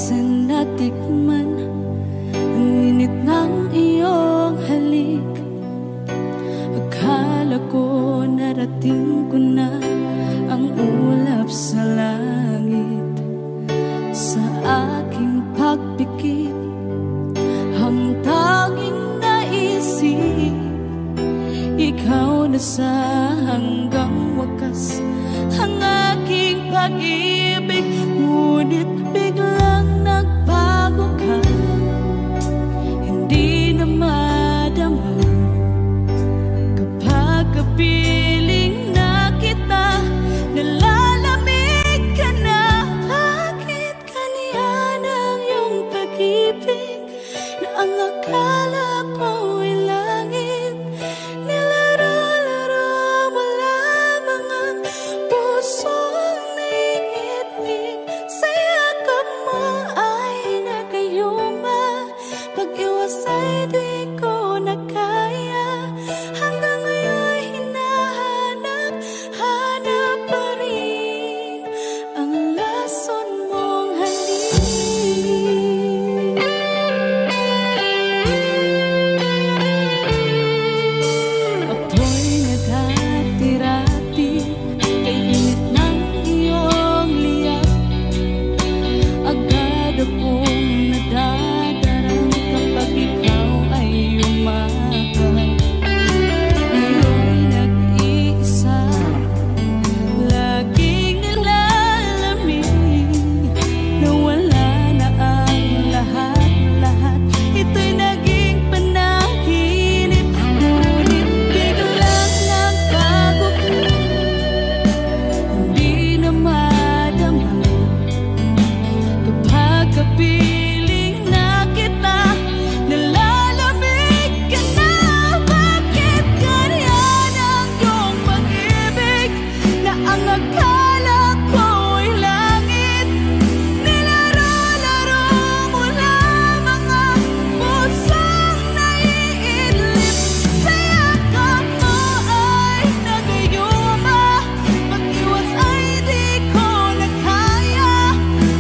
minsan natikman ang init ng iyong halik. Akala ko narating ko na ang ulap sa langit. Sa aking pagpikit, ang tanging naisip, ikaw na sa hanggang wakas ang aking pag-ibig. Ngunit biglang nagbago ka, hindi na madama kapag kapiling na kita. Nalalamig ka na. Bakit ganyan ang iyong pag-ibig na ang akala ko ay langit? Nilaro-laro mo lamang ang pusong naiinig. Sa yakap mo ay nagayuma, pag-iwas ay di ko na kaya. Hanggang ngayon hinahanap, hanap pa rin ang lason mong halik. Ako'y naghatirati kay init ng iyong liyak. Agad akong nadadarang kapag ikaw ay umakap. Ngayon nag-iisa, laging nilalamig, nawala na ang lahat-lahat. Ito'y naging panaginip. Ngunit biglang nagbago ka, hindi na madama kapag kapiling na kita. Nalalamig ka na. Bakit ganyan ang iyong pag-ibig na ang akala ko ay langit? Nilaro-laro mo lamang ang pusong naiidlip. Sa yakap mo ay nagayuma, pag-iwas ay di ko na kaya.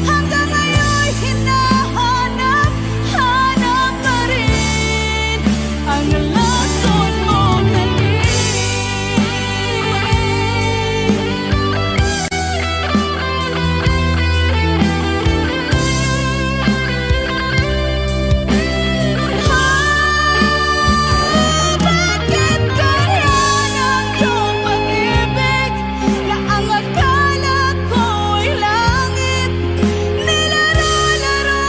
Hanggang ngayon hinahanap, hanap pa rin ang lason mong halik. Bakit ganyan ang iyong pag-ibig na ang akala ko ay langit? Nilaro-laro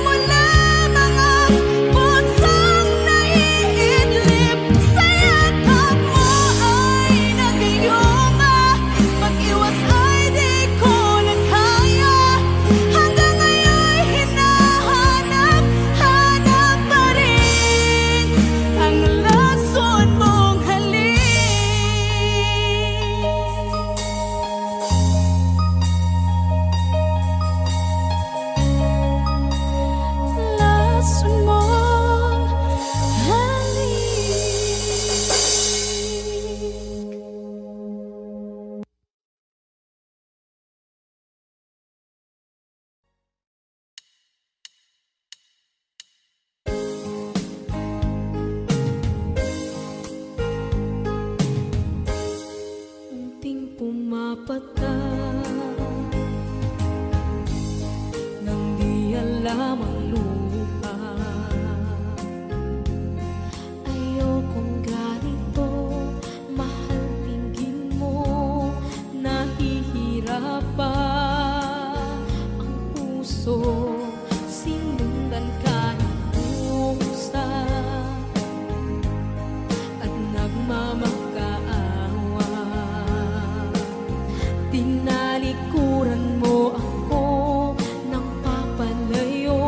mo lamang ang pusong naiidlip. Sa yakap mo ay nagayuma, pag-iwas ay di ko na kaya. Hanggang ngayon hinahanap, hanap pa rin ang lason mong halik. Lason mong halik. Unting pumapatak nang di alam ang lupa. Ayokong ganito, mahal, tingin mo nahihirapan ang puso. Sinundan ka ng pusa at nagmamakaawa. Tinalikuran mo ako ng papalayo.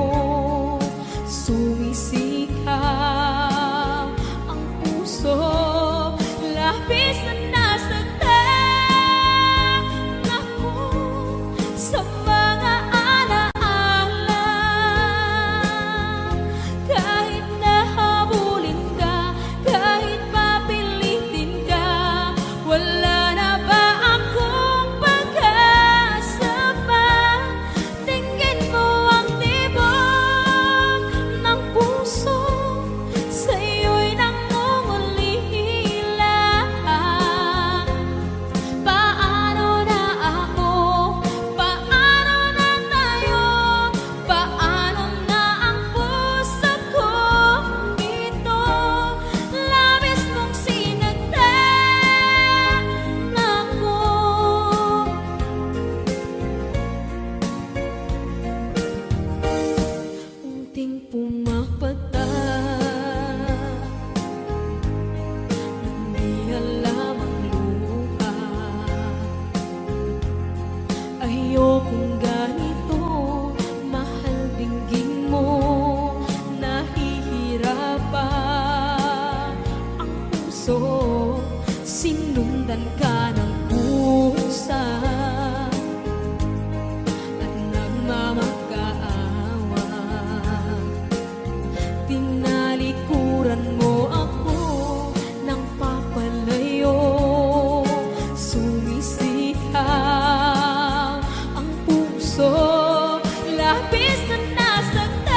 puso, labis na nasaktan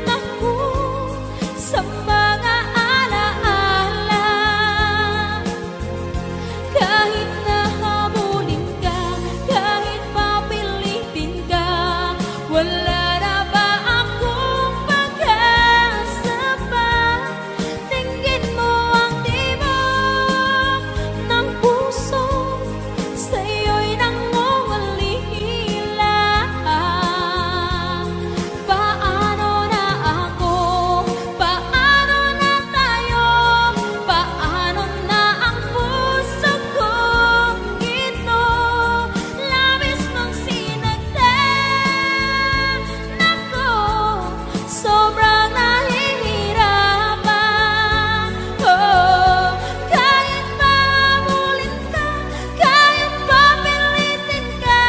ako sa mga alaala. Kahit nahabulin ka, kahit papilitin ka, wala na ba akong pag-asa pa? Tingin mo ang tibok ng puso, sa'yo'y nangungulila. Paano na ako? Paano na tayo? Paano na ang puso kong ito? Labis mong sinagdan ako, sobrang nahihirapan. Oh, kahit mahabulin ka, kahit papilitin ka,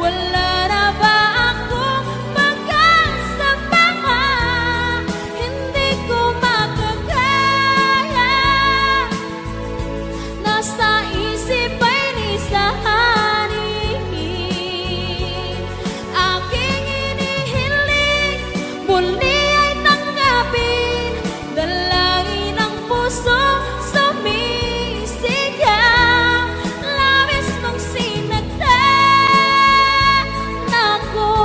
wala na ba akong pag-asa pa? Hindi ko makakaya, nasa isip ay nisahanin. Aking inihiling, muli ay tanggapin, dalangin ang puso sumisigaw. Labis mong sinagdan ako.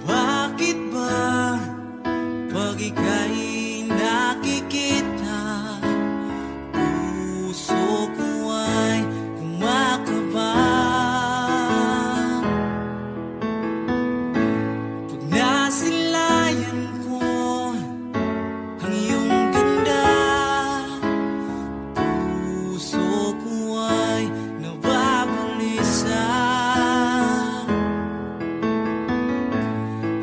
Bakit ba pag ika'y nakikita, puso ko ay kumakaba? Pag nasilayan ko ang iyong ganda, puso ko ay nababalisa.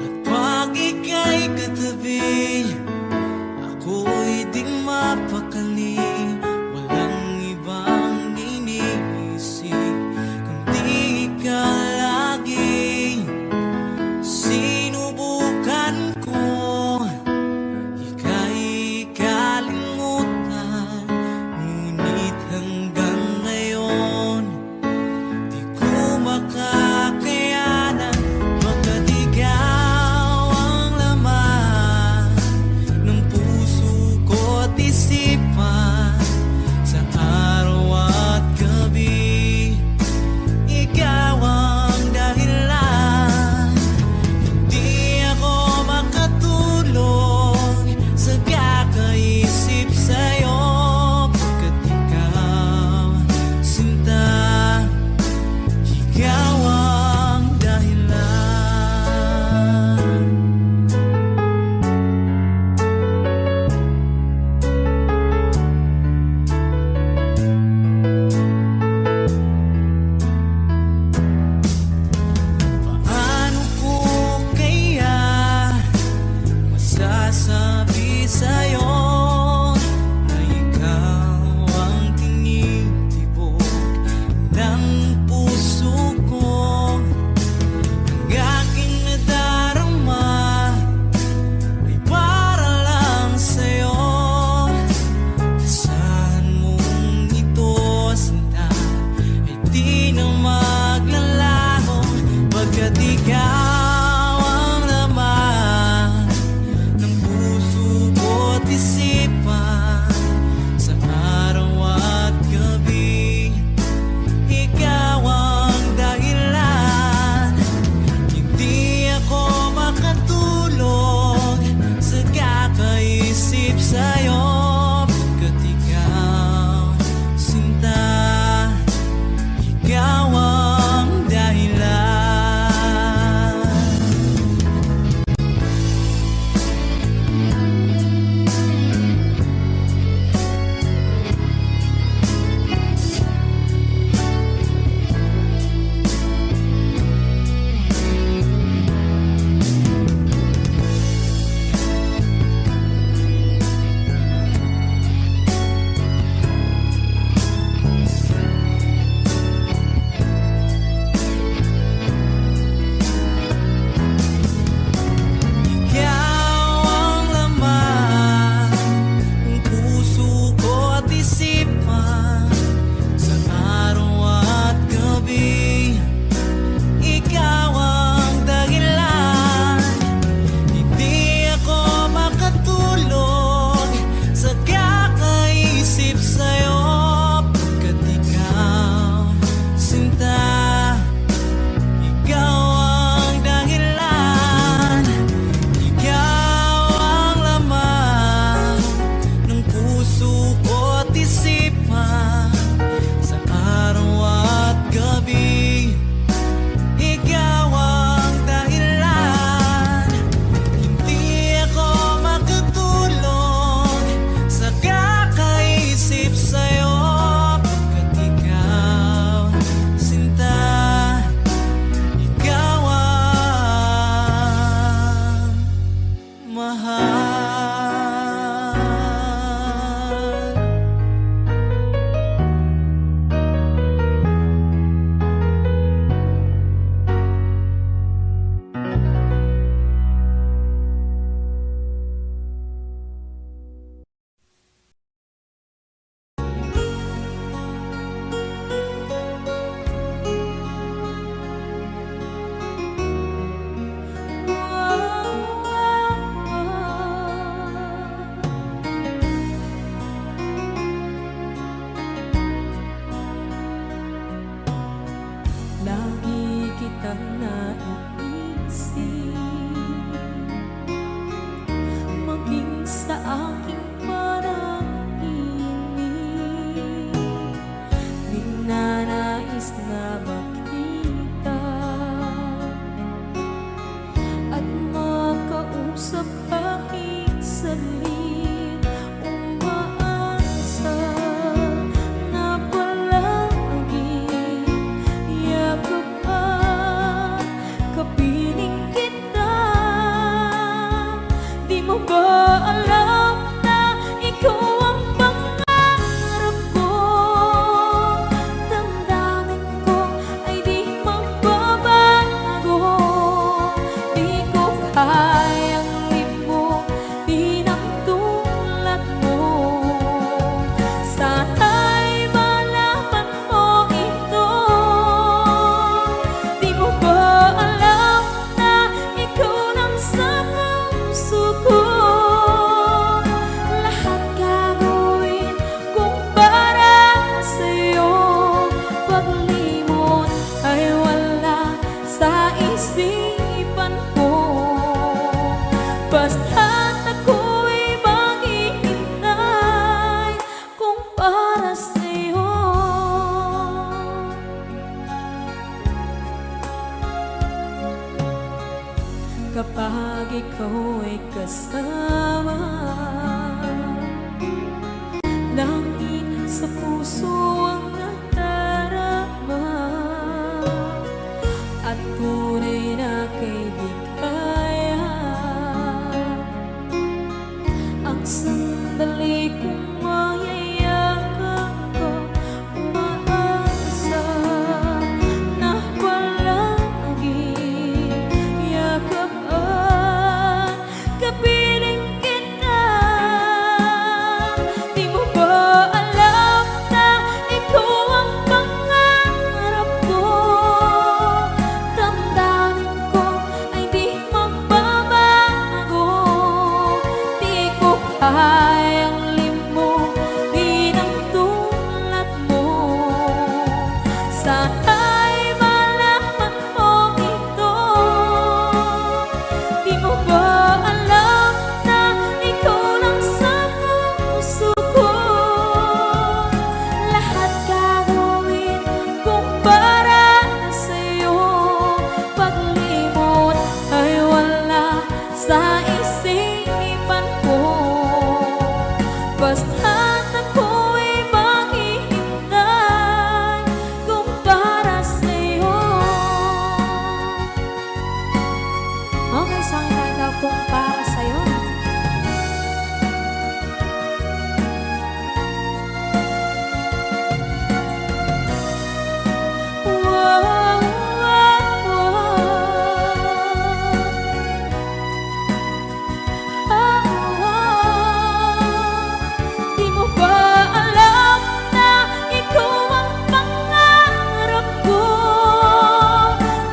At pag ika'y katabi, ako'y di mapakali. Walang ibang iniisip kundi ikaw lagi. Sinubukan ko ika'y kalimutan, ngunit hanggang ngayon di ko makakayanan. Baga't ikaw ang laman ng puso ko't isipan, sa araw at gabi ikaw ang dahilan. Hindi ako makatulog sa kakaisip sa'yo, pagkat ikaw, sinta, ikaw ang dahilan. Paano ko kaya masasabi sa'yo na ikaw ang tinitibok ng puso ko? Ang aking nadarama ay para lang sa'yo. Asahan mong ito, sinta, ay di na maglalaho, pagkat ikaw ang laman ng puso ko't isipan, sa araw at gabi ikaw ang dahilan. Hindi ako makatulog sa kakaisip sa'yo, pagkat ikaw, sinta, ikaw ang dahilan. kapag ikaw ay kasama. Langit sa puso ang nadarama at tunay na kaibigan. Ang sandali kong mayayakap ko, umaasa na palaging yakapan, kapiling kita. Di mo ba alam na ikaw ang pangarap ko? Damdamin ko ay di magbabago. Di ko kayang limutin ang tulad mo. Sana'y malaman mo ito. Di mo ba alam na ikaw lang sa puso ko? Lahat gagawin kung para sa'yo. Paglimot ay wala sa isipan ko. Basta't ako'y maghihintay kung para sa'yo. Okay, sa akin tayo daw kung para sa'yo. Wow, wow, Di mo ba alam na ikaw ang pangarap ko?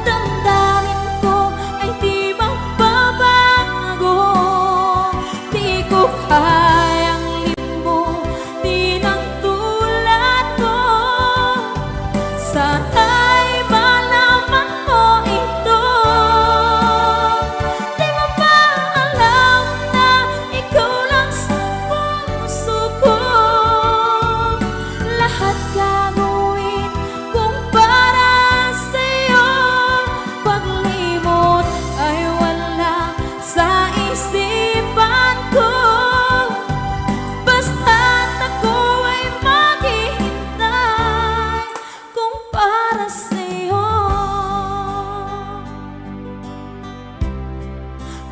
Damdamin ko ay di magbabago. Di ko kayang limutin ang tulad mo. Sana'y malaman mo ito. Di mo ba alam na ikaw lang sa puso ko? Lahat gagawin kung para sa'yo. Paglimot ay wala sa isipan ko. Basta't ako ay maghihintay kung para sa'yo.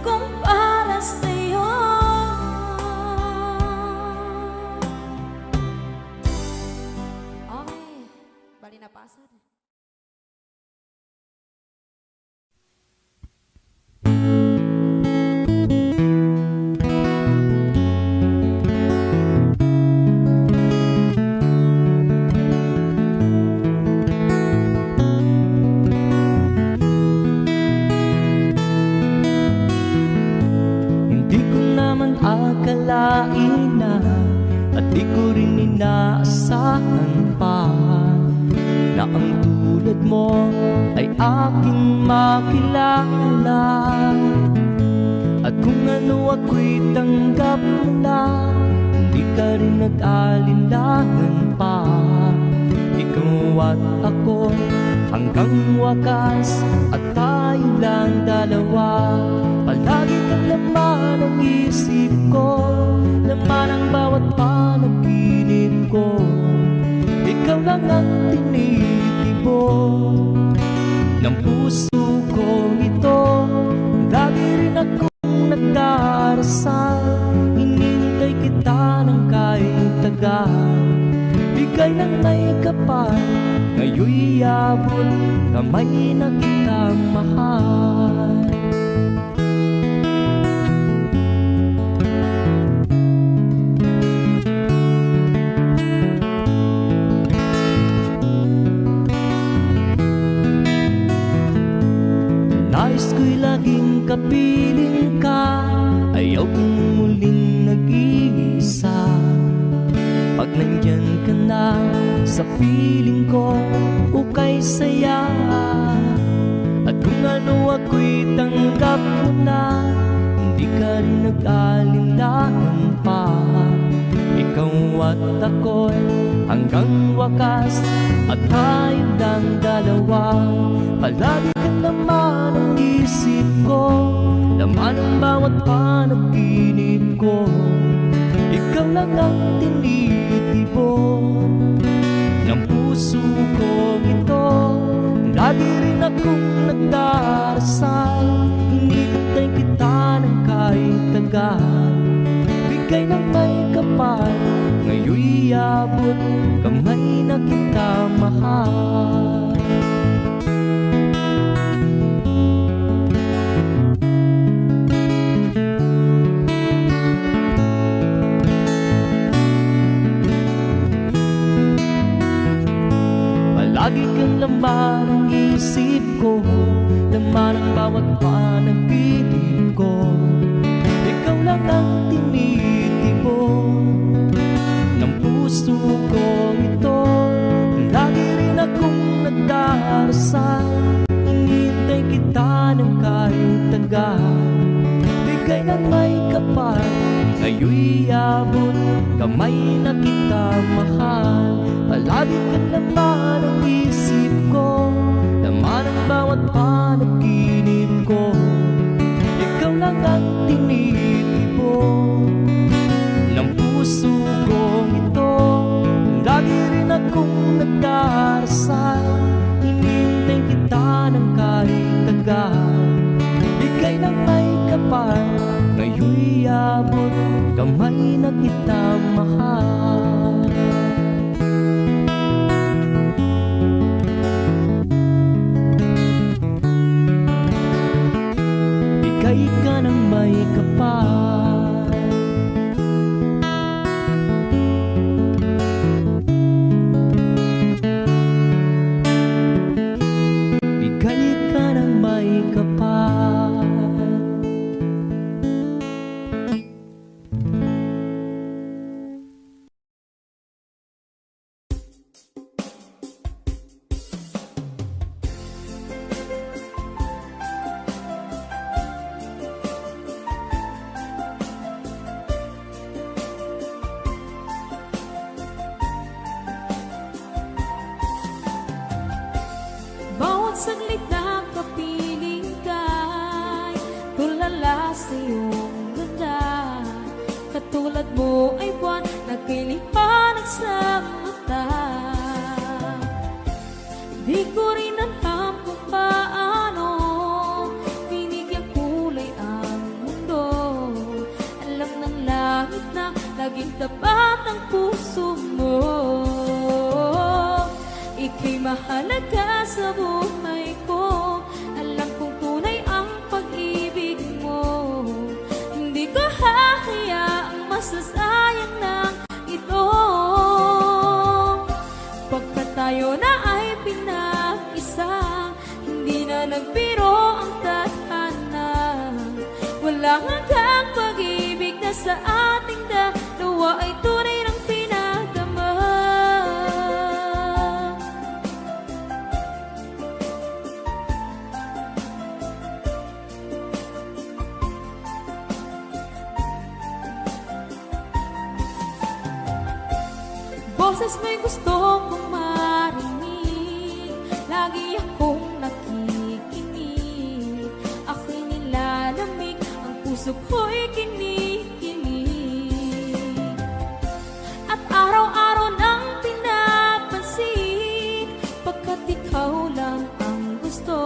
Kung para sa'yo. Okay, bali na pasad. Hindi ko naman akalain na at di ko rin inaasahan pa na ang tulad mo ay aking makilala. At kung ano ako'y tanggap mo na, hindi ka rin nag-alinlangan pa. Ikaw at ako hanggang wakas, at tayo lang dalawa. Palagi kang laman ng isip ko, laman ang bawat panaginip ko. Ikaw lang ang tinitibok ng puso ko ito. Lagi rin akong nagdarasal, hinintay kita ng kahit tagal. Bigay ng may kapal, ngayon'y abot kamay na kitang mahal. Nais ko'y laging kapiling ka, ayaw kong muling nag-iisa. Pag nandyan ka na sa piling ko, ukay saya. At kung ano ako'y tanggap mo na, hindi ka rin nag-alinlangan pa. Ikaw at ako'y hanggang wakas, at tayo lang dalawa. Palagi ka naman ang isip ko, laman ng bawat panaginip ko. Ikaw lang ang tinitipon ng puso kong ito. Lagi rin akong nagdarasal, hinihintay kita ng kahit tagal. Bigay ng may kapal, ngayon'y iabot kamay na kita mahal. Palagi kang laman ng isip ko, laman ng bawat panaginip ko. Ikaw lang ang tinitipon ng puso ko ito. Lagi rin akong nagdarasal, hinihintay kita ng kahit tagal. Bigay ng may kapal, ngayon'y iabot kamay na kita mahal. Palagi kang laman ng isip ko, laman ng bawat panaginip ko. Ikaw lang ang tinitipon ng puso kong ito. Lagi rin akong nagdarasal, hinihintay kita ng kahit tagal. Bigay ng may kapal, ngayon'y iabot kamay na kita mahal. Bigay ka ng may kapal, bigay ka ng may kapal. Bawat saglit na kapiling ka'y tulala sa iyong ganda. Katulad mo ay buwan na kay liwanag sa mata. Di ko rin alam kung paano binigyan kulay ang mundo. Alam ng langit na laging tapat ang puso mo. Ika'y mahalaga sa buhay ko. Alam kong tunay ang pag-ibig mo. Hindi ko hahayaang masasayang na ito. Pagkat tayo na ay pinag-isa, hindi na nagbiro ang tadhana. Walang hanggang pag-ibig na sa ating dalawa ay tunay ng pinagdama. Boses mo'y gusto kong marinig, lagi akong nakikinig. Ako'y nilalamig, ang puso ko'y kinikilig. At araw-araw nang pinapansin, pagkat ikaw lang ang gusto.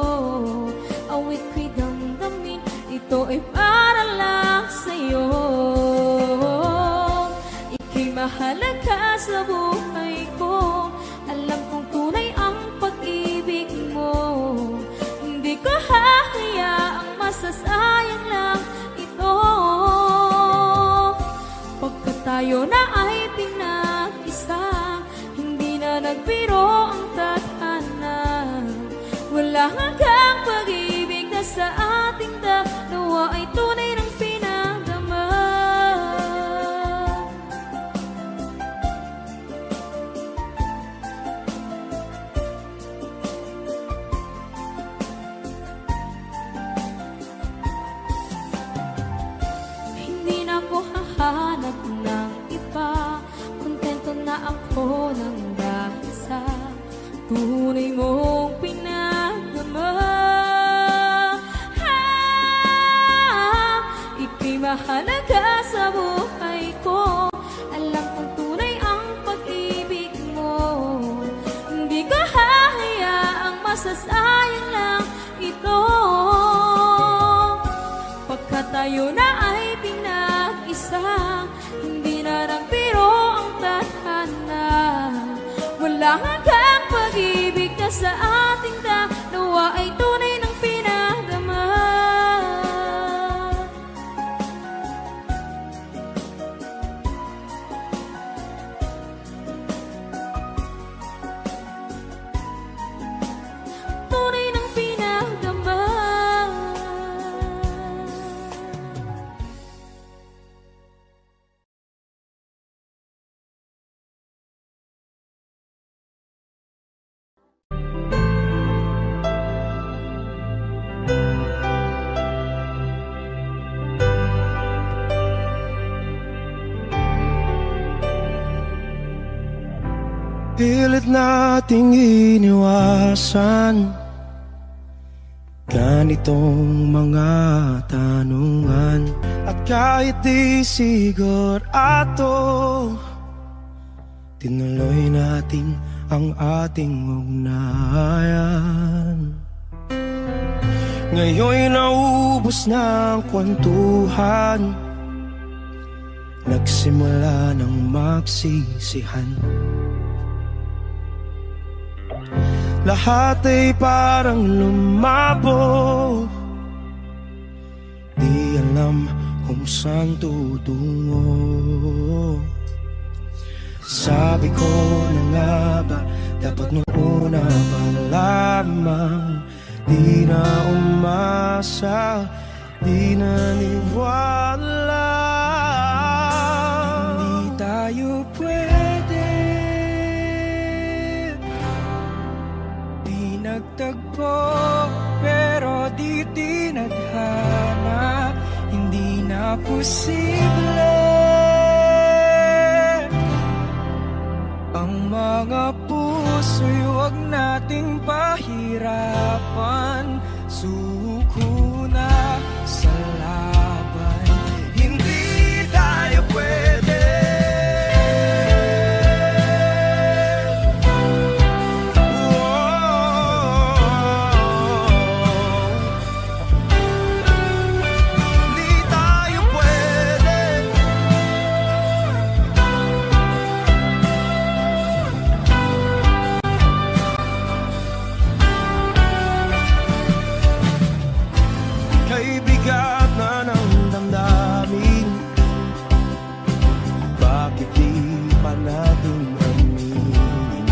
Awit ko'y damdamin, ito ay para lang sa'yo. Ika'y mahalaga sa buhay ko. Alam kong tunay ang pag-ibig mo. Hindi ko hahayaang masasayang lang ito. Pagkat tayo na ay pinag-isa, hindi na nagbiro ang tadhana. Wala hanggang pag-ibig na sa ating dalawa ay tunay ng pinagdama. Hindi na ako hahanap ng iba, kontento na ako ng dahil sa tunay mong pinagdama. masasayang lang ito. Pagkat tayo na ay pinag-isa, hindi na nagbiro ang tadhana. Walang hanggang pag-ibig na sa ating dalawa ay tunay ng pinadama. Tunay ng pinadama. Pilit nating iniwasan ganitong mga tanungan. At kahit di sigurado, tinuloy natin ang ating ugnayan. Ngayon'y naubos na ang kwentuhan, nagsimula ng magsisihan. Lahat ay parang lumabo, di alam kung saan tutungo. Sabi ko na nga ba, dapat nung una pa lamang, di na umasa, di naniwala. Hindi tayo pwede, di nagtagpo, pero di tinadhana. Hindi na posible ang mga puso'y huwag nating pahirapan. Suko na sa laban, hindi tayo pwede. Hindi tayo pwede. Kay bigat na ng damdamin, bakit di pa natin aminin?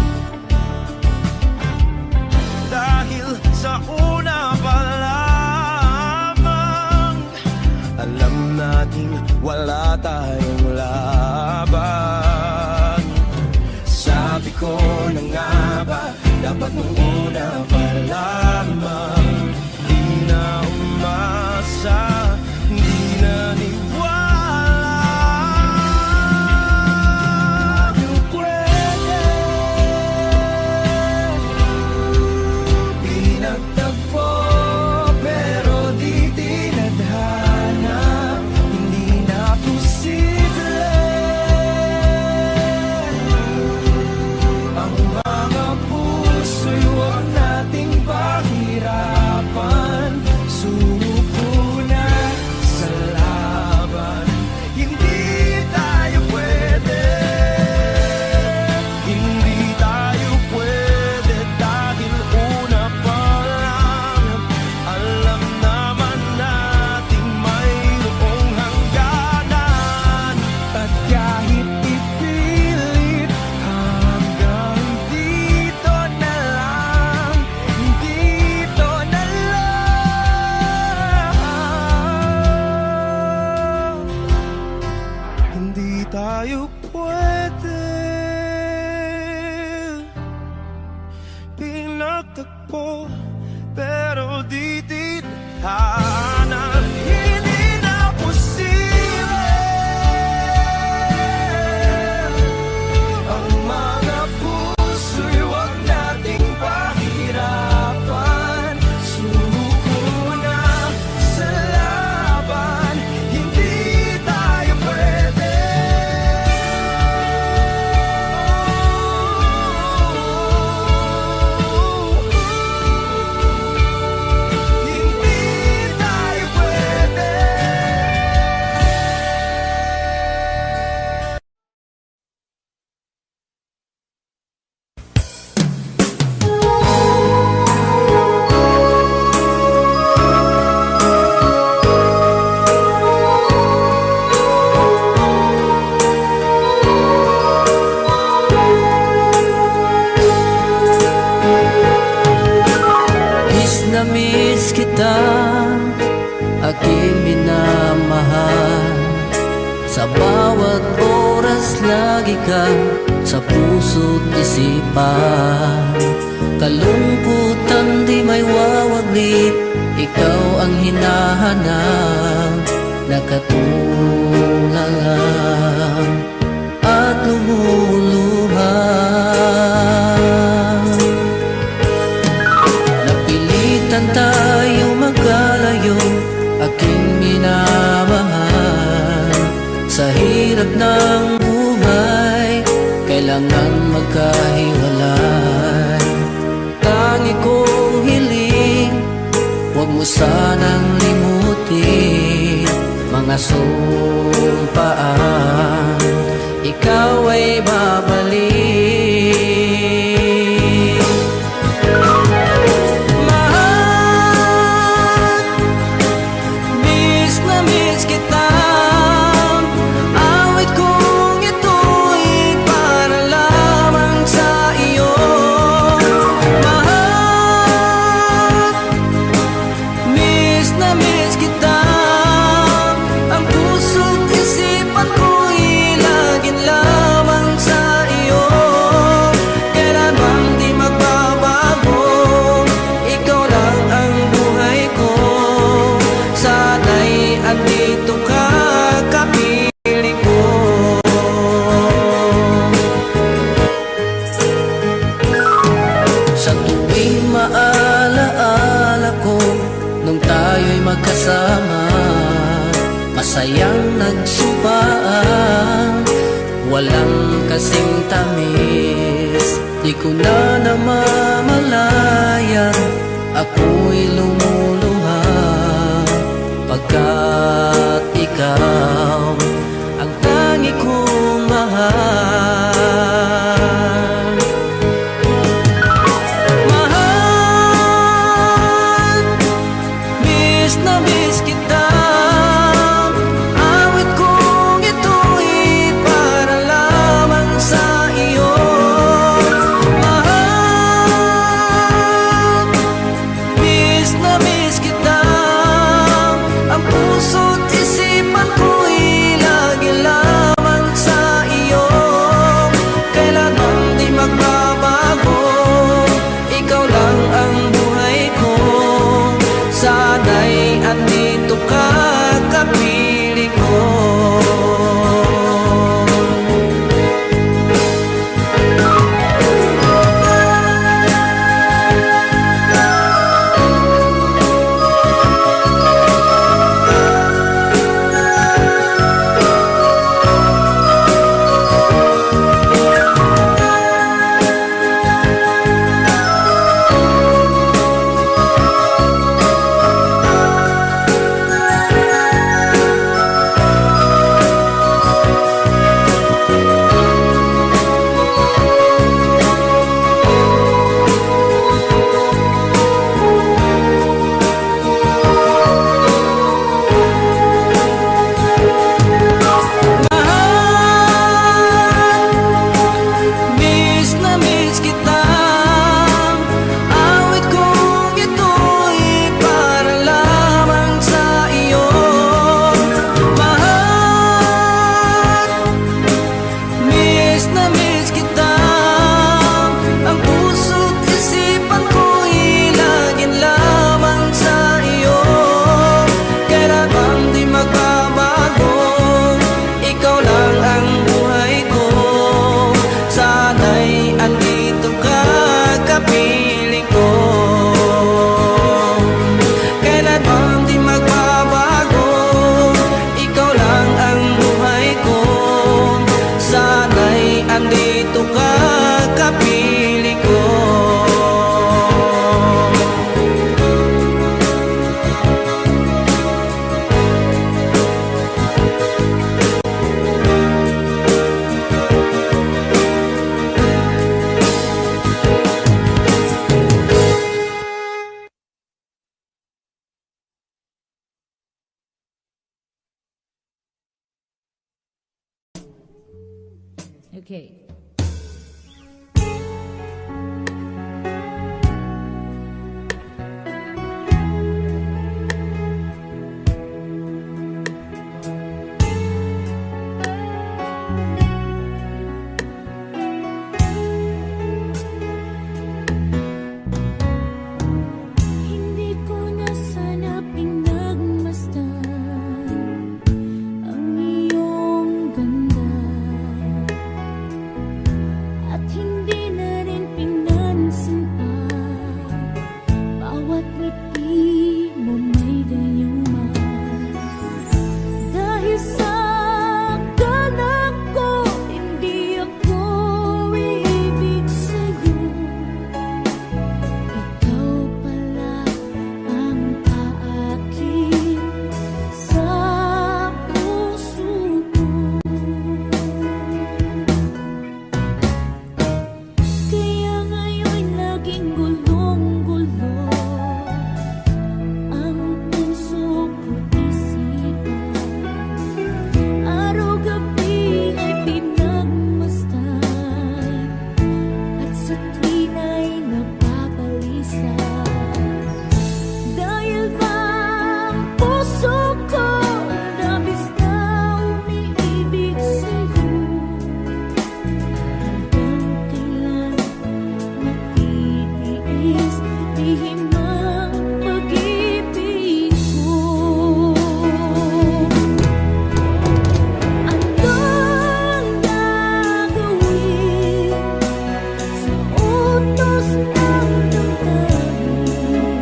Dahil sa una pa lamang, alam natin wala tayong laban. Sabi ko na nga ba, dapat nung una pa lamang, di na umasa, di naniwala. Di pwede, di nagtagpo, pero di tinadhana. Hindi na posible ang mga puso'y huwag nating pahirapan. Suko na sa laban, hindi tayo pwede. Hindi tayo pwede dahil una pa lang, alam naman nating mayroong hangganan. At kahit ipilit, hanggang dito na lang, dito na lang. Hindi tayo pwede, pinagtagpo, pero di tinadhana. Hindi na posible ang mga puso'y huwag nating pahirapan. Suko na sa laban, hindi tayo pwede. na miss kita, aking minamahal. Sa bawat oras lagi ka sa puso't isipan. Kalungkutan di may wawaglit, ikaw ang hinahanap. Nakatulala at lumuluha. Napilitan tayo magkalayo, aking minamahal. Sa hirap ng buhay, kailangan magkahiwalay. Tangi kong hiling, huwag mo sanang limutin mga sumpaan, ikaw ay babalik. Mahal, miss na miss kita. Awit kong ito'y para lamang sa iyo. Mahal, miss na miss kita. Ang puso't isipan ko'y laging lamang sa iyo. Kailanman di magbabago, ikaw lang ang buhay ko. Sana'y andito ka, kapiling ko. Sa tuwing maalaala ko nung tayo'y magkasama, masayang nagsumpaan, walang kasing tamis. Di ko na namamalayan, ako'y lumuluha, pagkat ikaw ang tangi kong mahal. Mahal, miss na miss kita. Awit kong ito'y para lamang sa iyo. Mahal, miss na miss kita. Ang puso't isipan ko'y lagi lamang sa iyo. Kailanman di magbabago, ikaw lang ang buhay ko. Sana'y andito ka, kapiling ko. Okay. lihim ang pag-ibig ko. Anong gagawin sa utos ng damdamin?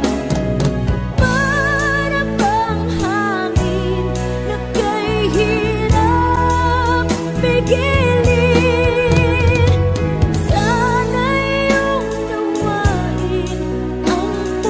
Para bang hangin na kay hirap pigilin. Sana iyong nawain ang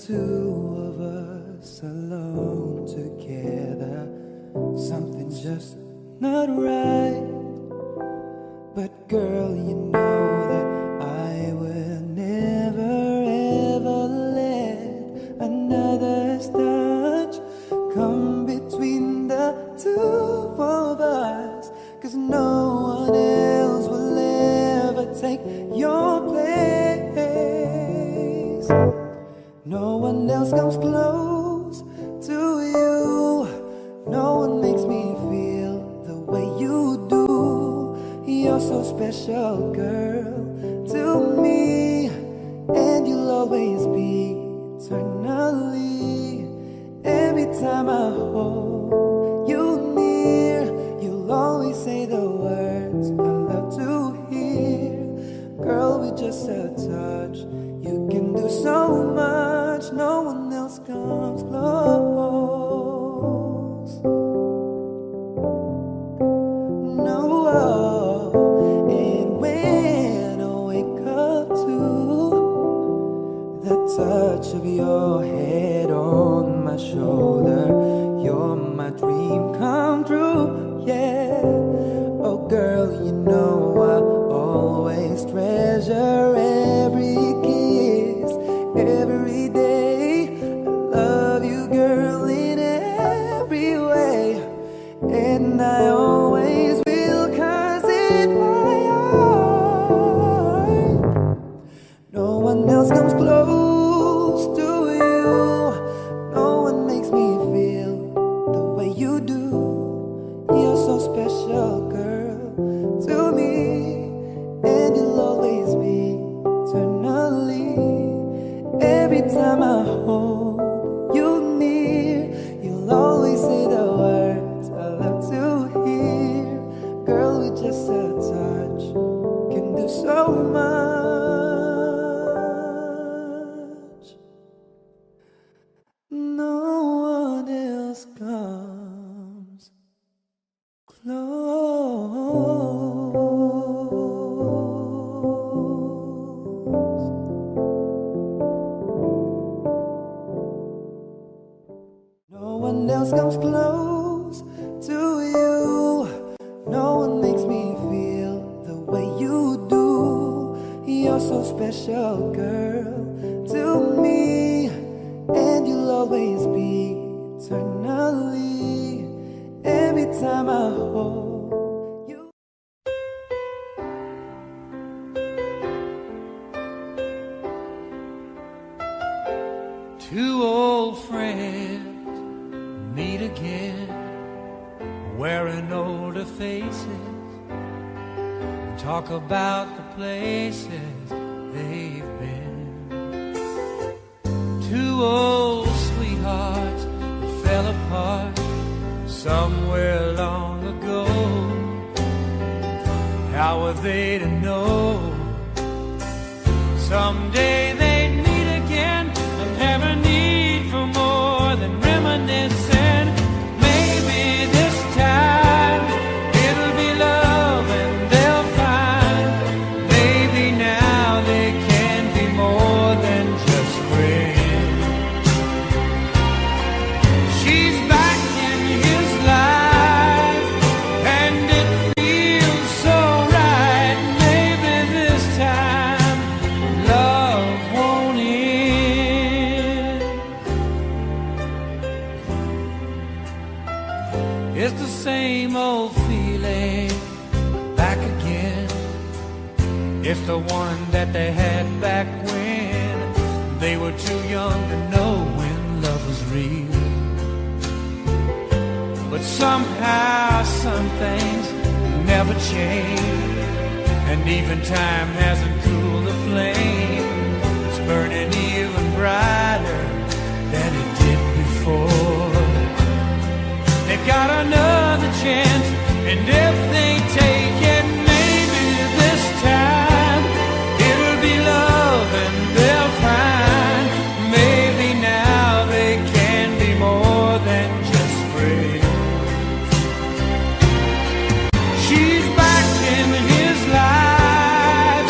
two of us alone together, something's just not right. But girl, you know that I will never ever let another's touch come between the two of us, 'cause no one else will ever take your place. No one else comes close to you. No one makes me feel the way you do. You're so special, girl, to me, and you'll always be eternally. Every time I hold you near, you'll always say the words I love to hear. Girl, with just a touch, you can do so much. No one else comes close. No. And when I wake up to the touch of your head on my shoulder, you're my dream come true, yeah. Oh girl, you know I always treasure every kiss, every day. I love you, girl, in every way, and I always will, 'cause in my heart no one else comes close to you. No one makes me feel the way you do. You're so special, girl, to me, and you'll always be eternally. Every time I hold you near, you'll always say the words I love to hear. Girl, with just a touch, can do so much. No one else comes close. No one else comes close to you. No one makes me feel the way you do. You're so special, girl, to me, and you'll always be eternally. Every time I hold you. Two old friends meet again, wearing older faces, and talk about the places they've been. Two old sweethearts that fell apart somewhere long ago. How were they to know someday they'd meet again and have a need for more than reminiscing? Maybe this time it'll be love and they'll find. Maybe now they can be more than just friends. She's back in his life and it feels so right. Maybe this time love won't end. It's the same old feeling back again. It's the one that they had back when they were too young to know when love was real. But somehow some things never change, and even time hasn't cooled the flame. It's burning even brighter than it did before. They've got another chance, and if they take it, maybe this time it'll be love and they'll find. Maybe now they can be more than just friends. She's back in his life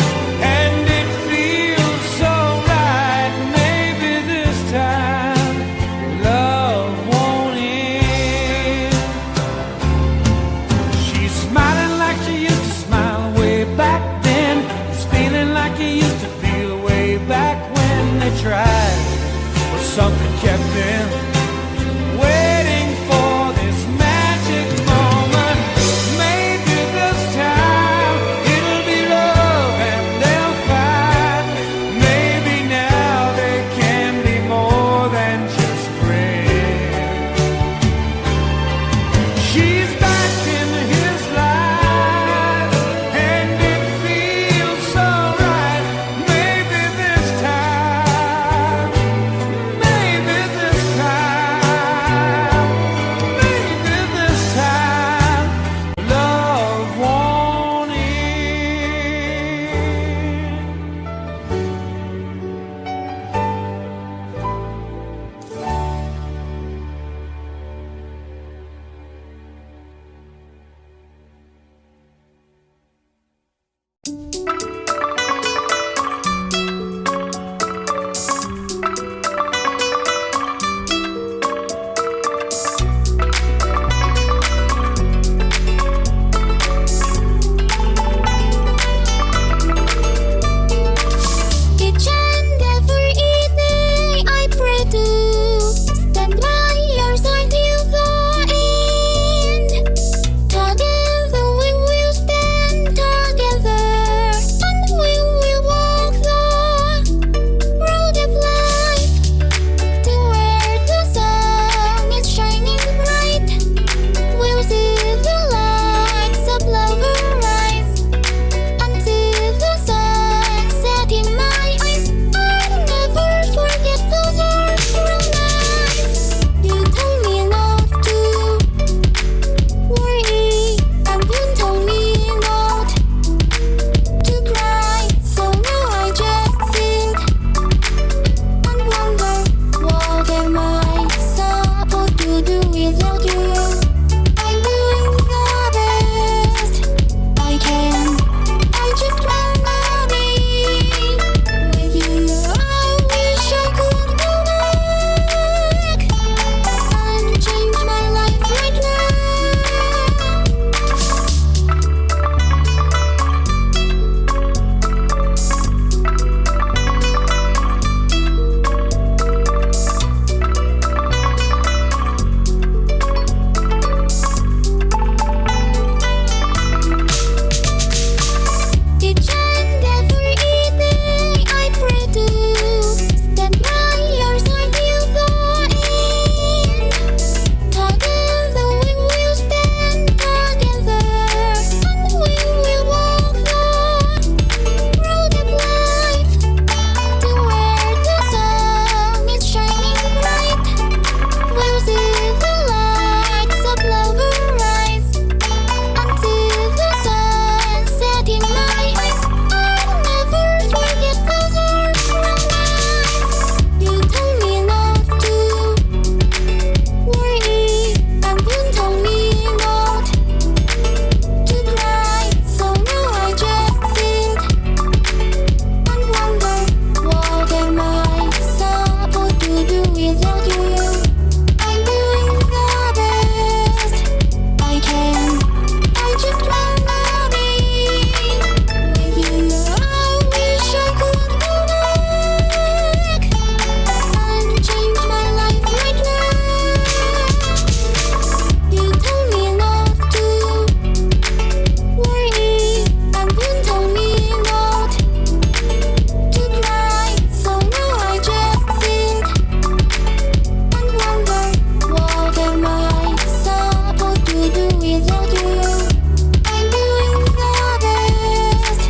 and it feels so right. Maybe this time something kept them waiting for this magic moment. Maybe this time it'll be love and they'll find. Maybe now they can be more than just friends. She's back in his life and it feels so right. Maybe this time, maybe this time, maybe this time, love won't end. Each and every evening I pray to stand by your side till the end. Together we will stand together, and we will walk the road of life to where the sun is shining bright. We'll see the lights of love arise until the sun set in my eyes. I'll never forget those arms from nights. You told me not to worry, and you told me not to cry. So now I just sit and wonder, what am I supposed to do without you? I'm doing the best I can. I just wanna be with you. I wish I could go back and change my life right now. Each and every evening I pray to stand by your side till the end. Together we will stand together, and we will walk the road of life to where the sun is shining bright. We'll see the lights of love arise until the sun set in my eyes. I'll never forget those arms from nights. You told me not to worry, and you told me not to cry. So now I just sit and wonder, what am I supposed to do without you? I'm doing the best I can. I just wanna be with you. I wish I could go back and change my life right now. You told me not to worry, and you told me not to cry. So now I just sit and wonder, what am I supposed to do without you? I'm doing the best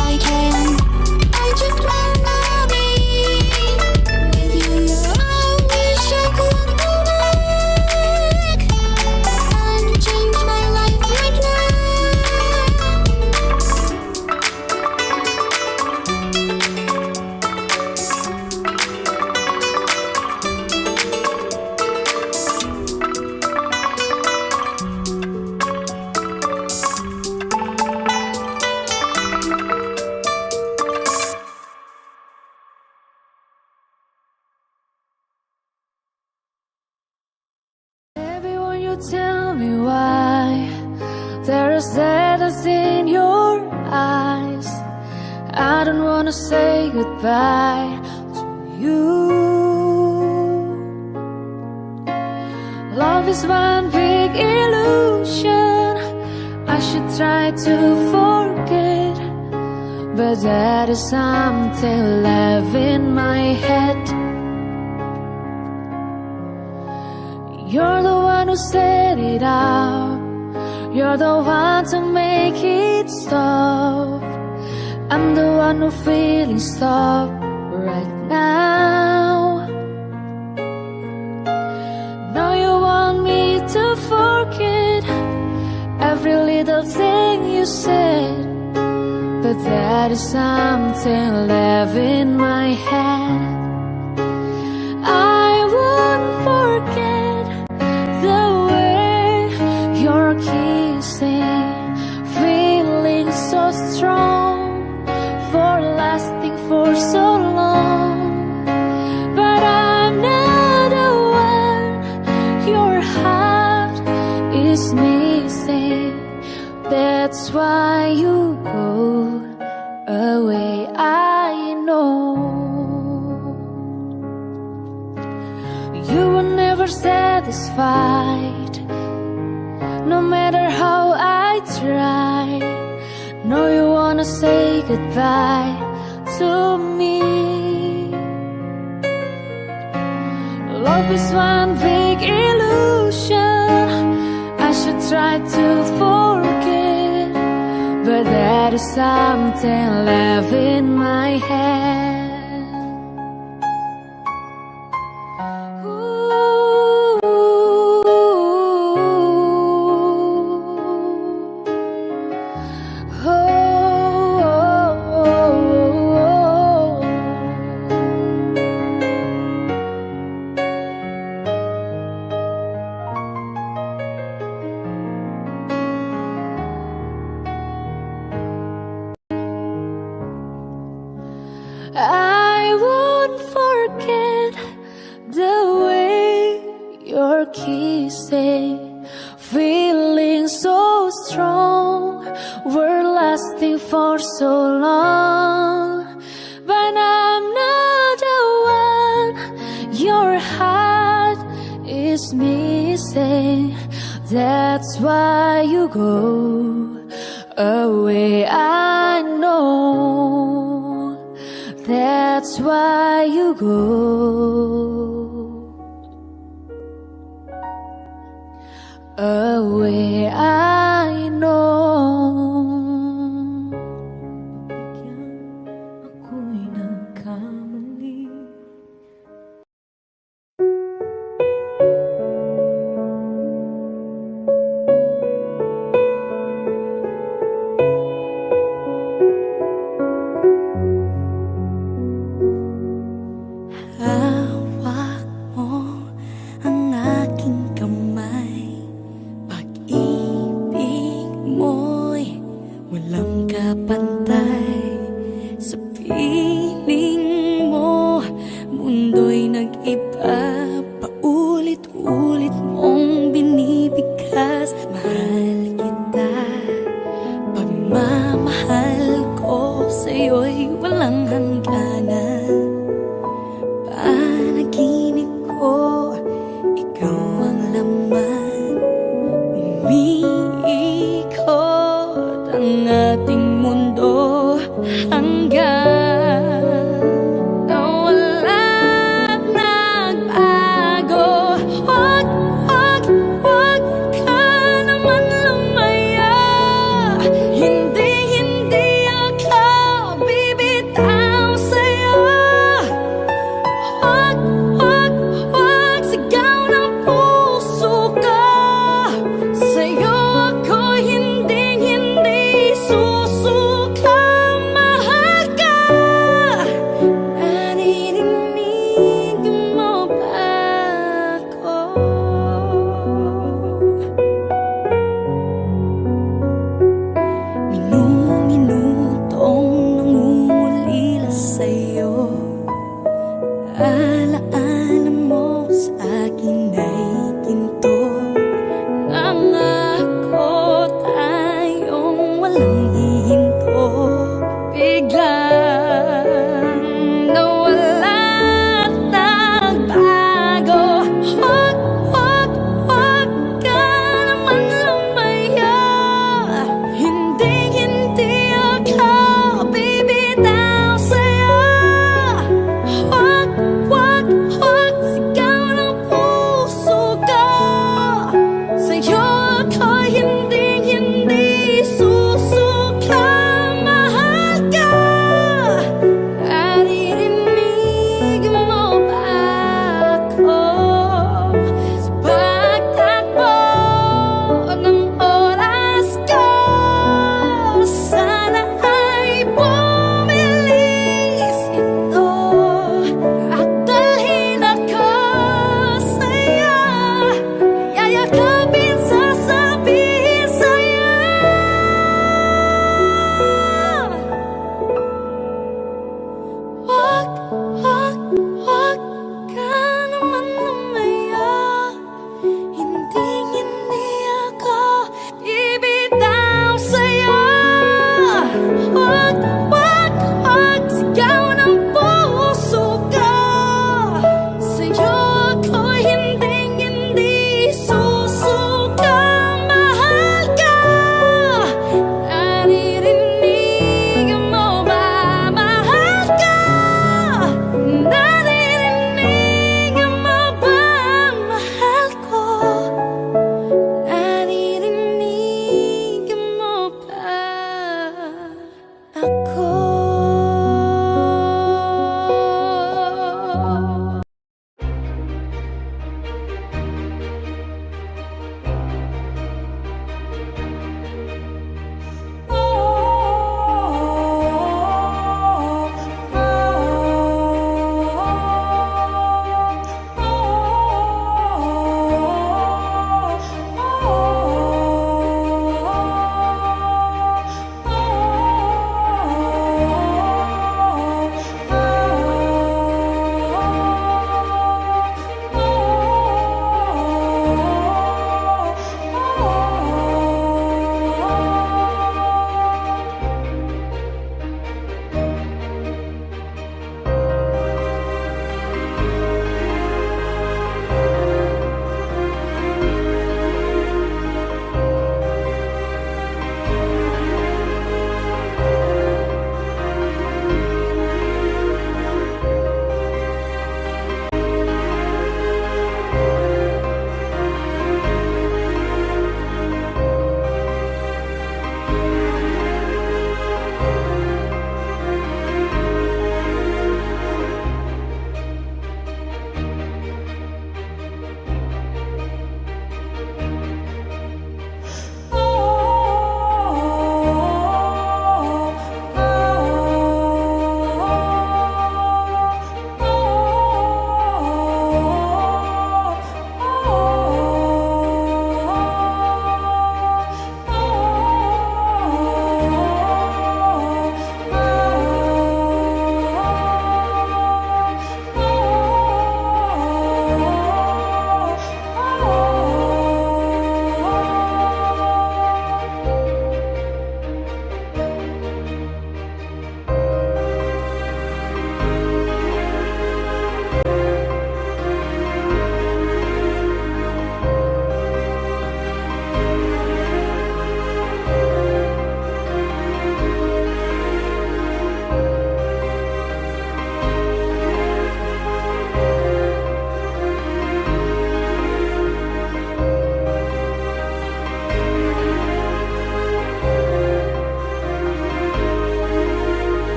I can. I just wanna be with you. I wish I could go back and change my life right now. Everyone, you tell me why there is sadness in your eyes. I don't wanna say goodbye to you. Love is one big illusion I should try to forget, but there is something left in my head. You're the one who set it up, you're the one to make it stop. I'm the one who feeling stop right now. Now you want me to forget every little thing you said, but there is something left in my head. I won't forget the way you're kissing, feeling so strong, for lasting for so long. But I'm not the one your heart is missing. That's why you go away, I know. You were never satisfied, no matter how I try. No, you wanna say goodbye to me. Love is one big illusion I should try to forget, but there is something left in my head. I won't forget the way you're kissing, feeling so strong, we're lasting for so long. But I'm not the one your heart is missing. That's why you go away, I know. That's why you go away, I know. Ako'y nagkamali. Hawak mo ang aking kamay, pag-ibig mo'y walang kapantay. Sa piling mo, mundo'y nag-iba, paulit-ulit mong binibigkas. Mahal kita, pagmamahal ko sa'yo'y walang hangganan. Panaginip ko, ikaw ang laman. Umiikot ang ating mundo hanggang walang nagbago. Wag ka naman lumaya. Hindi ako bibitaw sa'yo. Wag, sigaw ng puso ko. Sa'yo ako hindi susuka. Mahal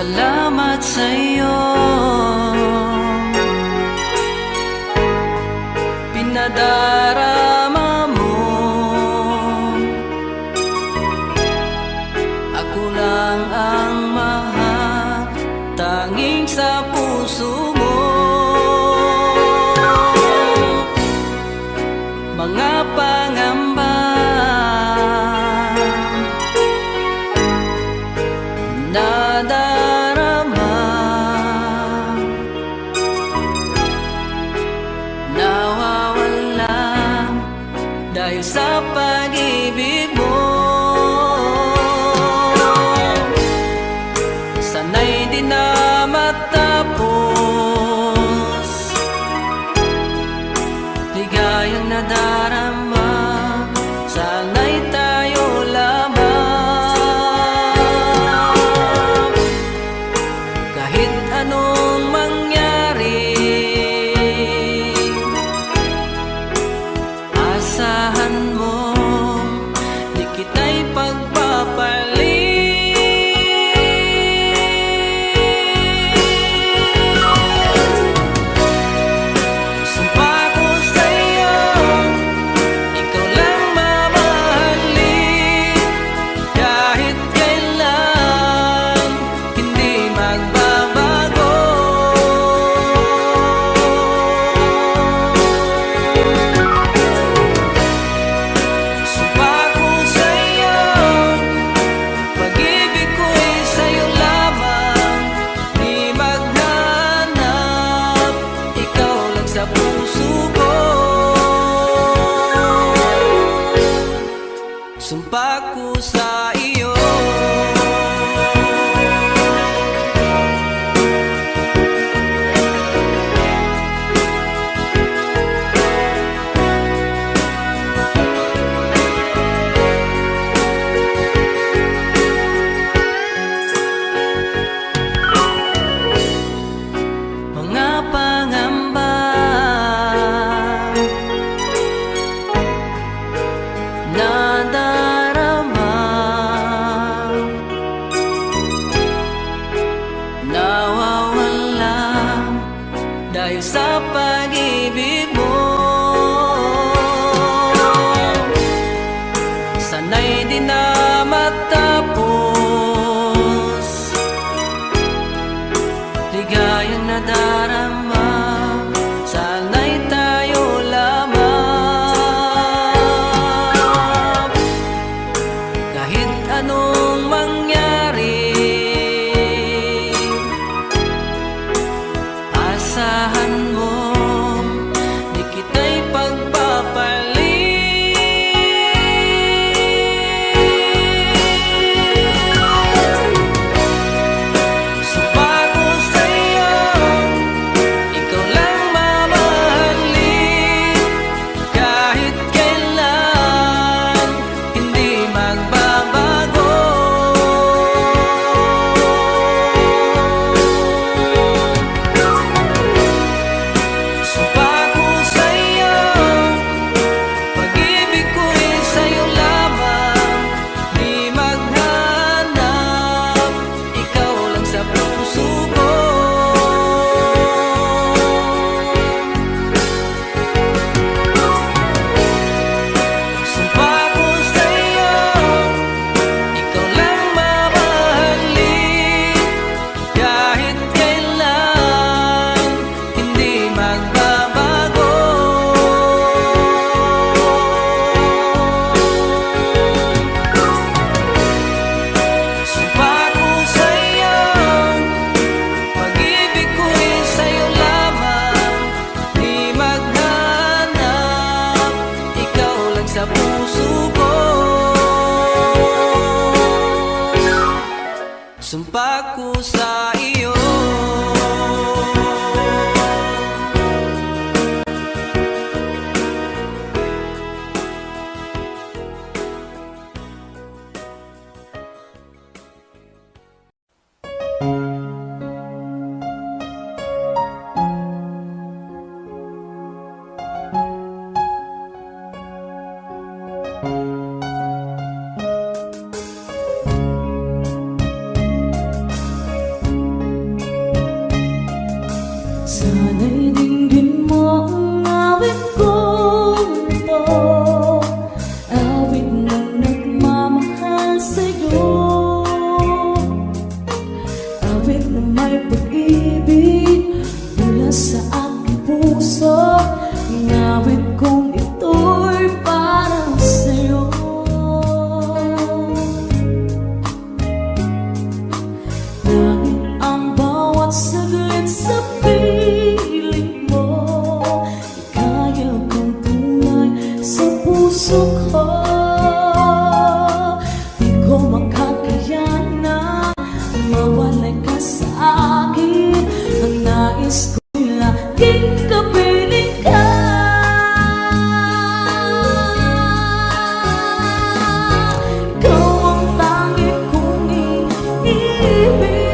Salamat sa'yo, pinadarama mo. Ako lang ang mahal, tanging sa puso mo. Mga pangamba nadarama, nawawala dahil sa pag-ibig mo. Sana'y di na matapos, ligayang nadarama, sana'y tayo lamang. Kahit anong mangyari, asahan mo, di kita'y pagpapalit. Sumpa ko sa'yo, ikaw lang mamahalin, kahit kailan hindi magbabago. Sumpa ko sa'yo, pag-ibig ko'y sa'yo lamang, di maghanap, ikaw lang sa puso ko. Sumpa ko sa iyo. Mga pangamba nadarama, nawawala dahil sa pag-ibig mo. Sana'y di na matapos, ligayang nadarama, sana'y tayo lamang. Kahit anong mangyari, asahan mo, di kita'y pagpapalit. Sumpa ko sa'yo, Sana'y dinggin mo ang awit kong ito, awit ng nagmamahal sa'yo, awit na may pag-ibig mula sa aking puso, ang awit kong ito'y para sa'yo. Langit ang bawat saglit sa piling mo, kaya kong tunay sa puso ko. Di ko makakayanan mawalay ka sa akin, ang nais ko'y laging kapiling ka. Ikaw ang tangi kong iniibig,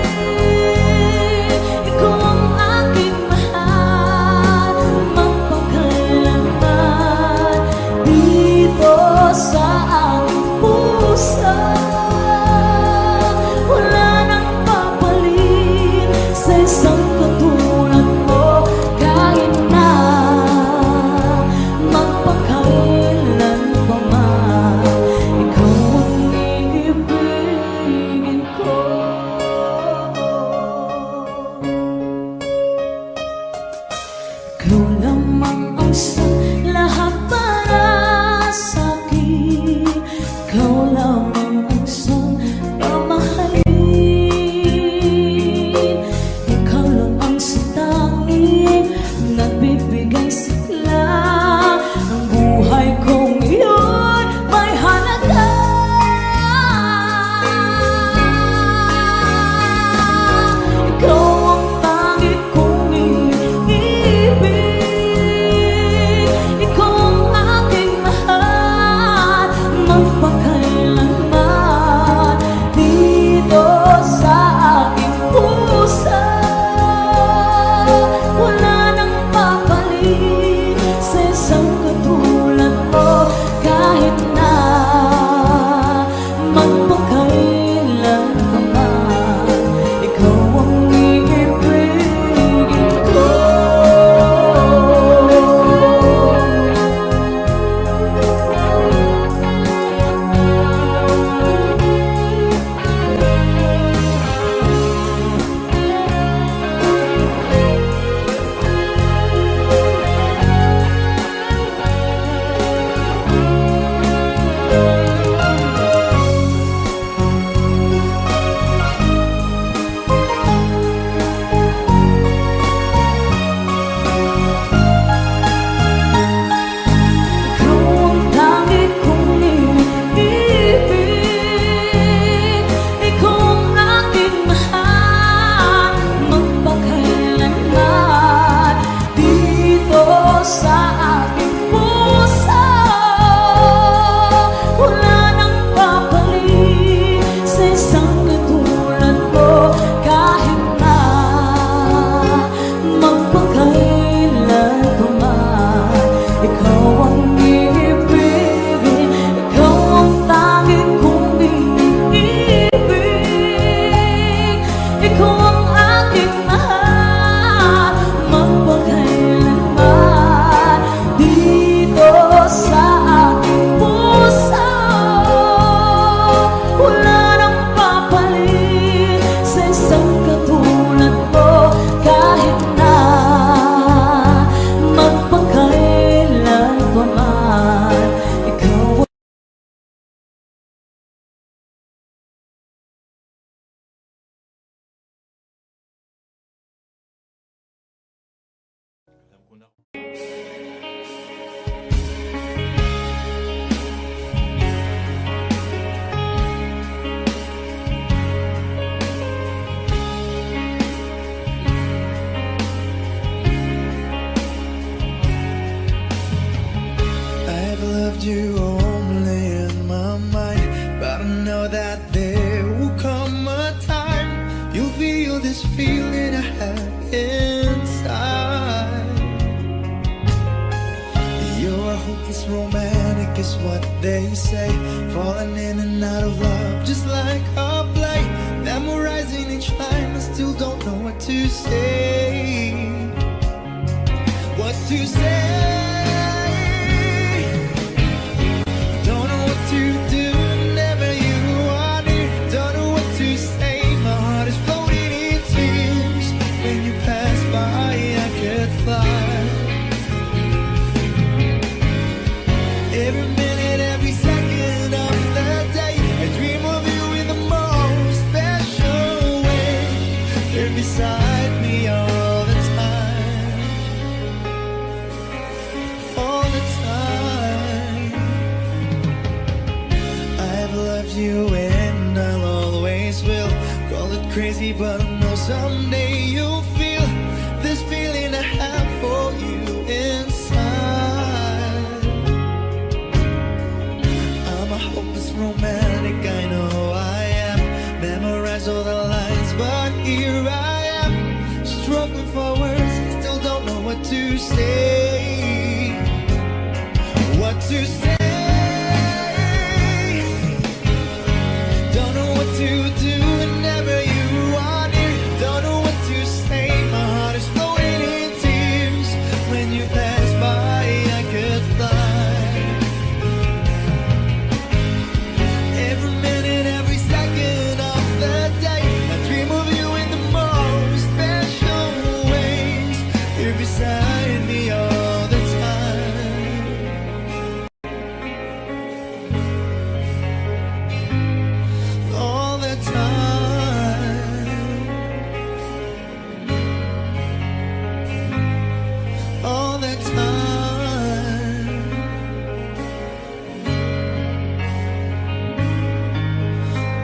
ikaw ang aking mahal, magpakailanman dito sa aking puso. Wala nang papalit sa isang katulad mo, kahit na magpakailan pa man, ikaw ang iibigin ko. Ikaw lamang ang sa lahat para sa'kin, ikaw lamang ang siyang mamahalin, ikaw lang ang sa tanging nagbibigay sigla, ang buhay kong iyon may halaga. Ikaw ang tangi kong iniibig, ikaw ang aking mahal, magpakailanman dito sa aking puso. Wala nang papalit sa isang katulad mo, kahit na magpakailan pa man, ikaw ang iibigin ko. Ikaw ang tangi kong iniibig, ikaw ang aking mahal, magpakailanman dito sa aking puso. Wala nang papalit sa isang katulad mo, kahit na magpakailan pa man, ikaw ang iibigin, ikaw ang tangi kong iniibig, ikaw ang aking mahal, magpakailanman dito sa aking puso. Wala nang papalit sa isang katulad mo, kahit na magpakailan pa man, ikaw. I've loved you only in my mind, but I know that there will come a time you'll feel this feeling I have inside. You're a hopeless romantic is what they say, falling in and out of love just like a play, memorizing each line, I still don't know what to say. beside me all the time. All the time. I've loved you and I'll always will. Call it crazy, but I know someday you'll feel this feeling I have for you inside. I'm a hopeless romantic, I know I am. Memorize all the lines, but here I am, struggling for words, still don't know what to say. What to say? Don't know what to do whenever you are near. Don't know what to say. My heart is floating in tears. When you pass by, I could fly. Every minute, every second of the day, I dream of you in the most special ways. You're beside me all the time. All the time. All the time.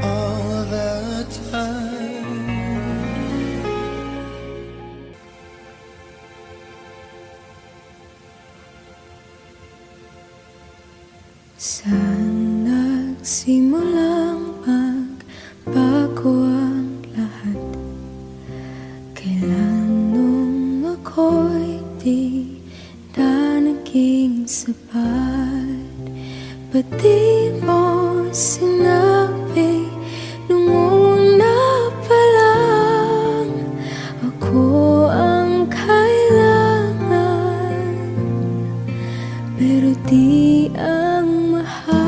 All the time. Saan nagsimulang magbago ang lahat? Kailan nung ako'y di na naging sapat? Ba't di mo sinabi nung una pa lang ako ang kailangan, pero di ang mahal?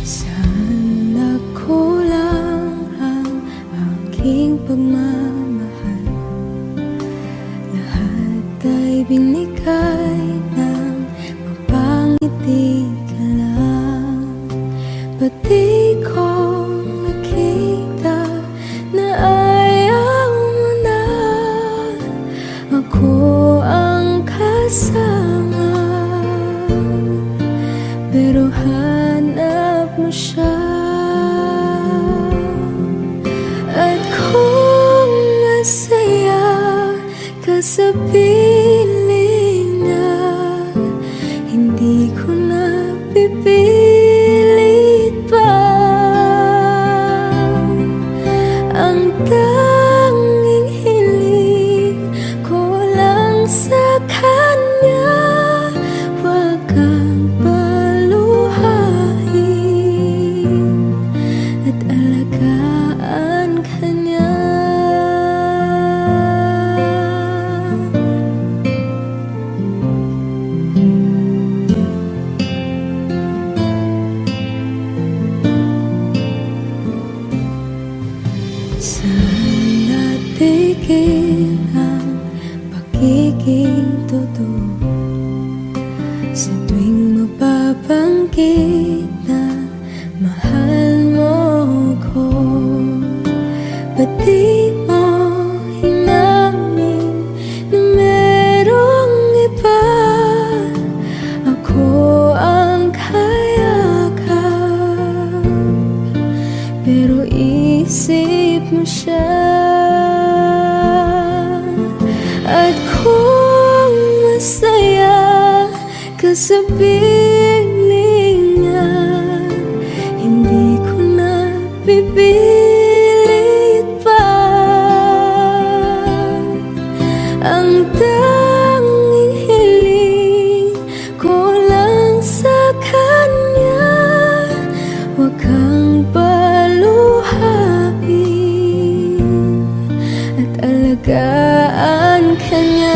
Saan nagkulang ang aking pagmamahal? Lahat ay binigay ng mapangiti ka lang. Ba't di ko nakita na ayaw mo na ako ang kasama? Pero hanap mo siya. At kung masaya ka sa piling niya, hindi ko na pipilit pa. Ang tanging hiling ko lang sa kanya, wag kang paluhain at alagaan ka niya. Saan natigil ang pagiging totoo? Sa tuwing mapapanggit na mahal mo ko, ba't di mo hinamin na merong iba? Ako ang kayakap, pero isip mo siya. At kung masaya ka sa piling niya, hindi ko na pipilit pa. Ang tanging hiling ko lang sa kanya, wag kang paluhain at alagaan ka niya.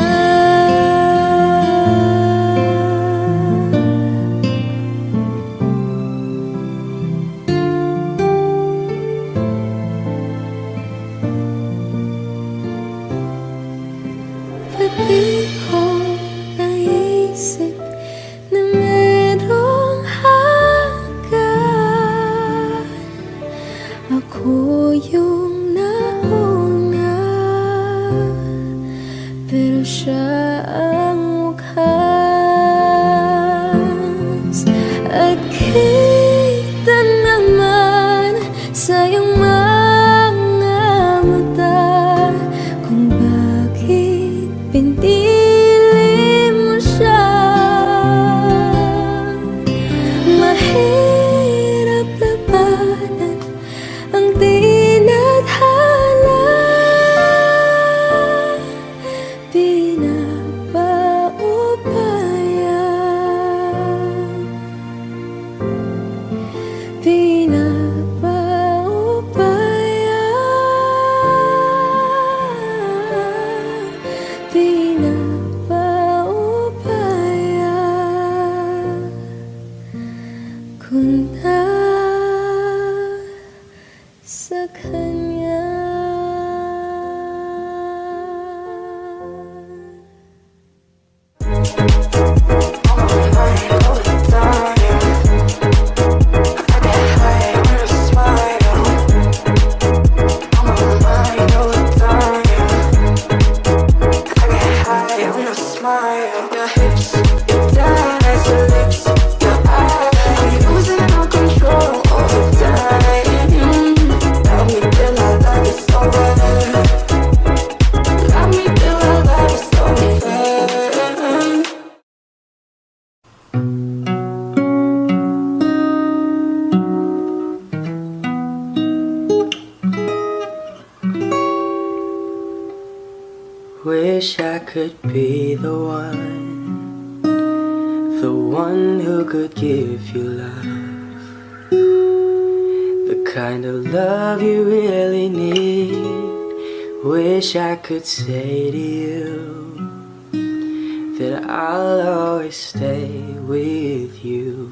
Ako yung nauna, pero siya ang wakas. At kita naman sa iyong mga mata kung bakit pinili mo siya. Mahirap labanan ang tinadhana, pinapaubaya kung sa kanya. Your hips, your thighs, your lips, your eyes, losing all control all the time. Love me till our love is over. Love me till our love is over. Wish I could be the one who could give you love, the kind of love you really need. Wish I could say to you that I'll always stay with you,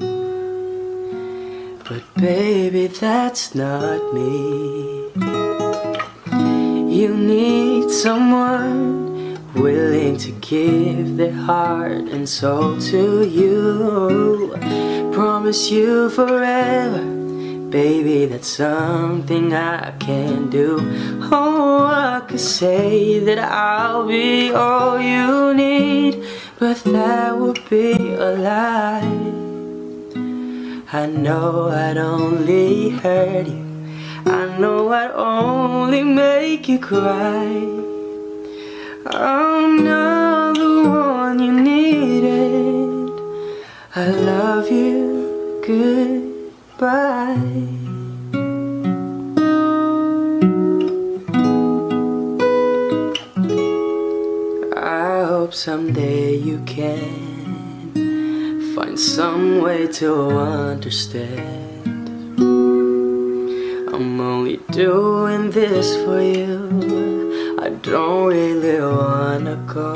but baby, that's not me. You need someone willing to give their heart and soul to you, promise you forever, baby, that's something I can do. Oh, I could say that I'll be all you need, but that would be a lie. I know I'd only hurt you, I know I'd only make you cry. I'm not the one you needed. I love you, goodbye. I hope someday you can find some way to understand. I'm only doing this for you, I don't really wanna go,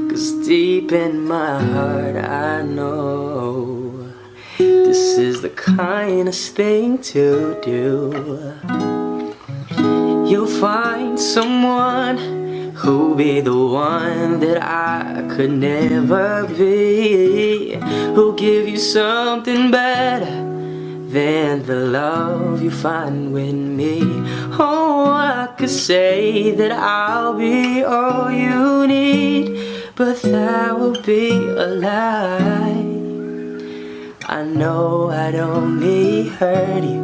'cause deep in my heart I know this is the kindest thing to do. You'll find someone who'll be the one that I could never be, who'll give you something better than the love you find with me. Oh, I could say that I'll be all you need, but that would be a lie. I know I'd only hurt you,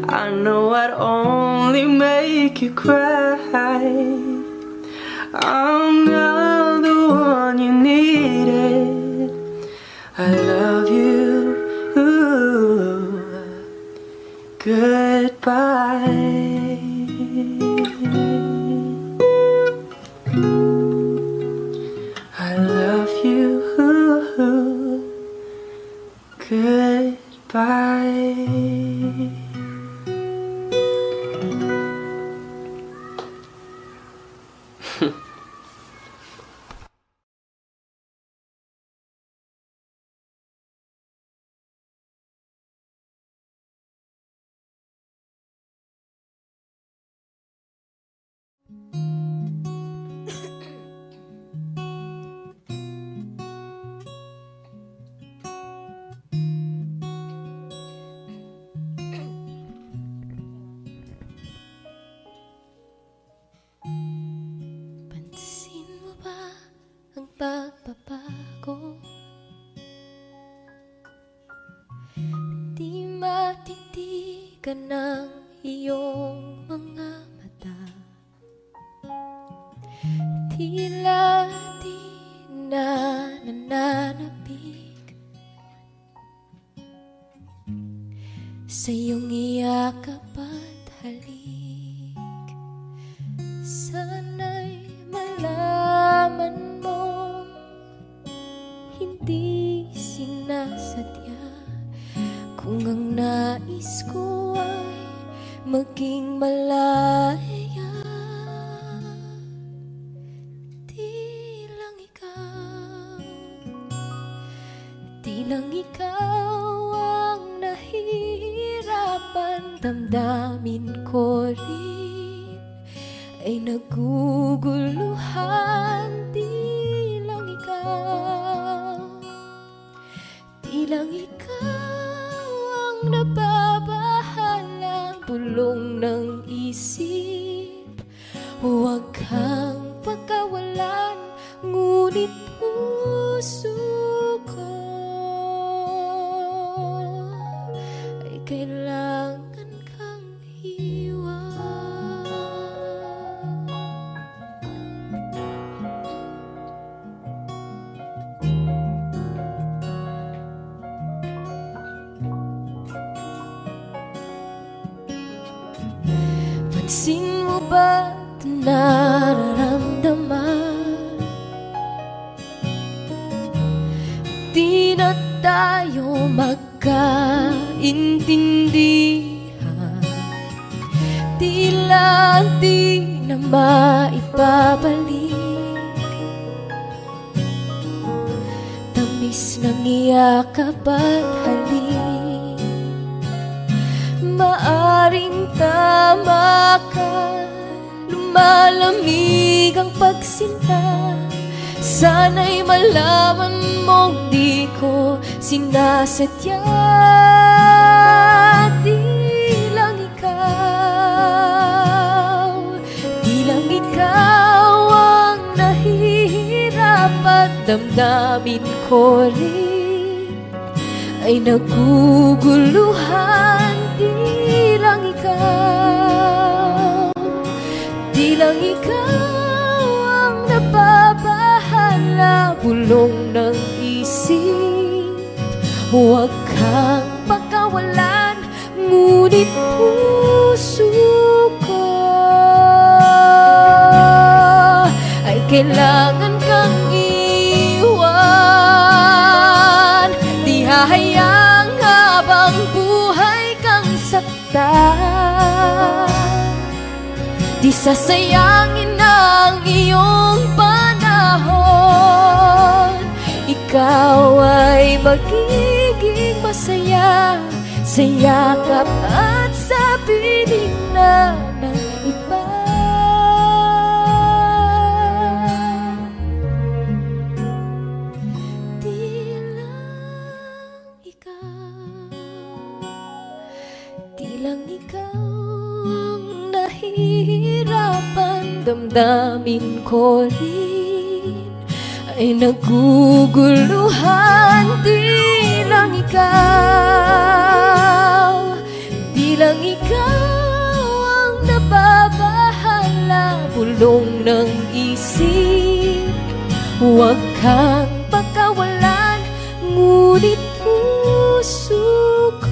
I know I'd only make you cry. I'm not the one you needed. I love you. Goodbye. I love you. Goodbye. Di matitigan ng iyong mga mata, tila di na nananabik sa iyong iyakap at halik. Sana'y malaman mo, hindi sinasadya, kung ang nais ko ay maging malaya. Di lang ikaw ang nahihirapan, damdamin ko rin ay naguguluhan. Di lang ikaw ang nababahalang bulong ng isip. Huwag kang pagkawalan, ngunit puso ko ay kailangan kang iwan. Pansin mo ba ito nararamdaman? Di na tayo magkaintindihan, tila di na maibabalik tamis ng iyakap at halik. Maaring tama ka, lumalamig ang pagsinta. Sana'y malaman mong di ko sinasadya. Di lang ikaw ang nahihirap at damdamin ko rin ay naguguluhan. Di lang ikaw ang nababahala, bulong ng isip. Huwag kang pagkawalan, ngunit puso ko ay kailangan kang iwan. Di hahayang habang buhay kang saktan, di sasayangin ang iyong panahon. Ikaw ay magiging masaya sa yakap at sa piling na ng iba. Di lang ikaw ang nahihirapan, damdamin ko rin ay naguguluhan. Di lang ikaw ang nababahala, bulong ng isip. Huwag kang pagkawalan, ngunit puso ko